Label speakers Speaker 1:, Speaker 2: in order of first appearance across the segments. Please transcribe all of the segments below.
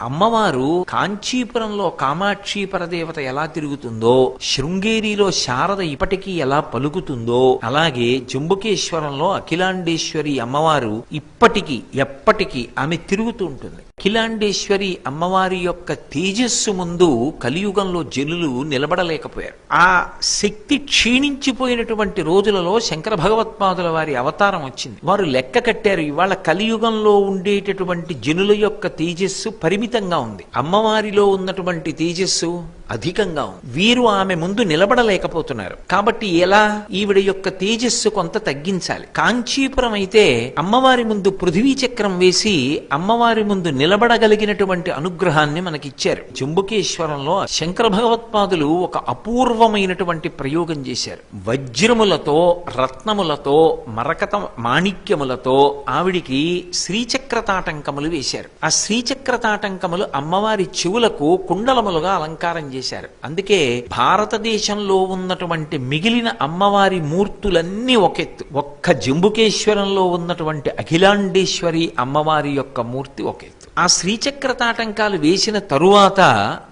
Speaker 1: అమ్మవారు కాంచీపురంలో కామాక్షి పరదేవత ఎలా తిరుగుతుందో, శృంగేరిలో శారద ఇప్పటికీ ఎలా పలుకుతుందో, అలాగే జంబుకేశ్వరంలో అఖిలాండేశ్వరి అమ్మవారు ఇప్పటికీ ఎప్పటికీ ఆమె తిరుగుతూ ఉంటుంది. అఖిలాండేశ్వరి అమ్మవారి యొక్క తేజస్సు ముందు కలియుగంలో జనులు నిలబడలేకపోయారు. ఆ శక్తి క్షీణించిపోయినటువంటి రోజులలో శంకర భగవత్పాదుల వారి అవతారం వచ్చింది. వారు లెక్క కట్టారు, ఇవాళ కలియుగంలో ఉండేటటువంటి జనుల యొక్క తేజస్సు పరిమితంగా ఉంది, అమ్మవారిలో ఉన్నటువంటి తేజస్సు అధికంగా ఉంది. వీరు ఆమె ముందు నిలబడలేకపోతున్నారు. కాబట్టి ఎలా ఈవిడ యొక్క తేజస్సు కొంత తగ్గించాలి. కాంచీపురం అయితే అమ్మవారి ముందు పృథివీ చక్రం వేసి అమ్మవారి ముందు నిలబడగలిగినటువంటి అనుగ్రహాన్ని మనకిచ్చారు. జంబుకేశ్వరంలో శంకర భగవత్పాదులు ఒక అపూర్వమైనటువంటి ప్రయోగం చేశారు. వజ్రములతో, రత్నములతో, మరకత మాణిక్యములతో ఆవిడికి శ్రీచక్రతాటంకములు వేశారు. ఆ శ్రీచక్రతాటంకములు అమ్మవారి చెవులకు కుండలములుగా అలంకారం చేశారు. అందుకే భారతదేశంలో ఉన్నటువంటి మిగిలిన అమ్మవారి మూర్తులన్నీ ఒకెత్తు, ఒక్క జంబుకేశ్వరంలో ఉన్నటువంటి అఖిలాండేశ్వరి అమ్మవారి యొక్క మూర్తి ఒకెత్తు. ఆ శ్రీచక్రతాటంకాలు వేసిన తరువాత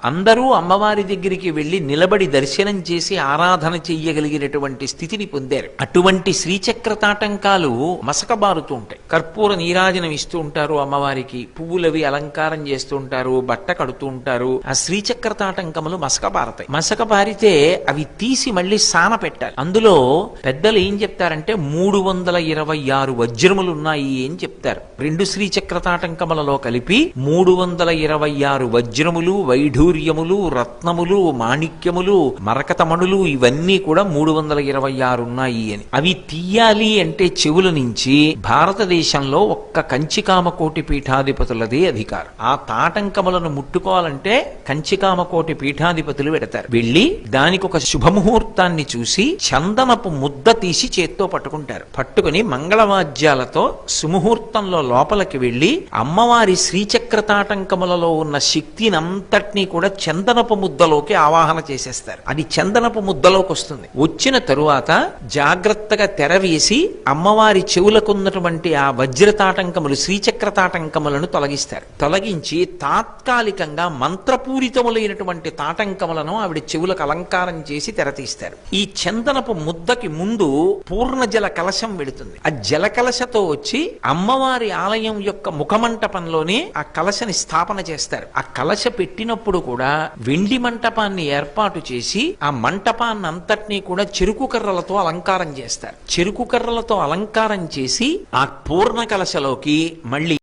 Speaker 1: అందరూ అమ్మవారి దగ్గరికి వెళ్లి నిలబడి దర్శనం చేసి ఆరాధన చెయ్యగలిగినటువంటి స్థితిని పొందారు. అటువంటి శ్రీచక్రతాటంకాలు మసకబారుతూ ఉంటాయి. కర్పూర నీరాజనం ఇస్తూ ఉంటారు, అమ్మవారికి పువ్వులవి అలంకారం చేస్తూ ఉంటారు, బట్ట కడుతూ ఉంటారు. ఆ శ్రీచక్రతాటంకములు మసకబారతాయి. మసకబారితే అవి తీసి మళ్ళీ సాన పెట్టాలి. అందులో పెద్దలు ఏం చెప్తారంటే 326 వజ్రములు ఉన్నాయి అని చెప్తారు. రెండు శ్రీచక్రతాటంకములలో కలిపి 326 వజ్రములు, వైఢూర్యములు, రత్నములు, మాణిక్యములు, మరకతమణులు ఇవన్నీ కూడా 326 ఉన్నాయి అని. అవి తీయాలి అంటే చెవుల నుంచి భారతదేశంలో ఒక్క కంచికామకోటి పీఠాధిపతులదే అధికారం. ఆ తాటంకములను ముట్టుకోవాలంటే కంచికామకోటి పీఠాధిపతులు పెడతారు. వెళ్ళి దానికి ఒక శుభముహూర్తాన్ని చూసి చందనపు ముద్ద తీసి చేత్తో పట్టుకుంటారు. పట్టుకుని మంగళవాద్యాలతో సుముహూర్తంలో లోపలికి వెళ్లి అమ్మవారి శ్రీచక్రతాటంకములలో ఉన్న శక్తినంతటినీ కూడా చందనపు ముద్దలోకి ఆవాహన చేసేస్తారు. అది చందనపు ముద్దలోకి వస్తుంది. వచ్చిన తరువాత జాగ్రత్తగా తెరవేసి అమ్మవారి చెవులకున్నటువంటి ఆ వజ్రతాటంకములు, శ్రీచక్రతాటంకములను తొలగిస్తారు. తొలగించి తాత్కాలికంగా మంత్రపూరితములైనటువంటి తాటంకములను ఆవిడ చెవులకు అలంకారం చేసి తెరతీస్తారు. ఈ చందనపు ముద్దకి ముందు పూర్ణ జల కలశం వెడుతుంది. ఆ జల కలశతో వచ్చి అమ్మవారి ఆలయం యొక్క ముఖమంటపంలోనే ఆ కలశని స్థాపన చేస్తారు. ఆ కలశ పెట్టినప్పుడు కూడా వెండి మంటపాన్ని ఏర్పాటు చేసి ఆ మంటపాన్ని అంతటినీ కూడా చెరుకు కర్రలతో అలంకారం చేస్తారు. చెరుకు కర్రలతో అలంకారం చేసి ఆ పూర్ణ కలశలోకి మళ్ళీ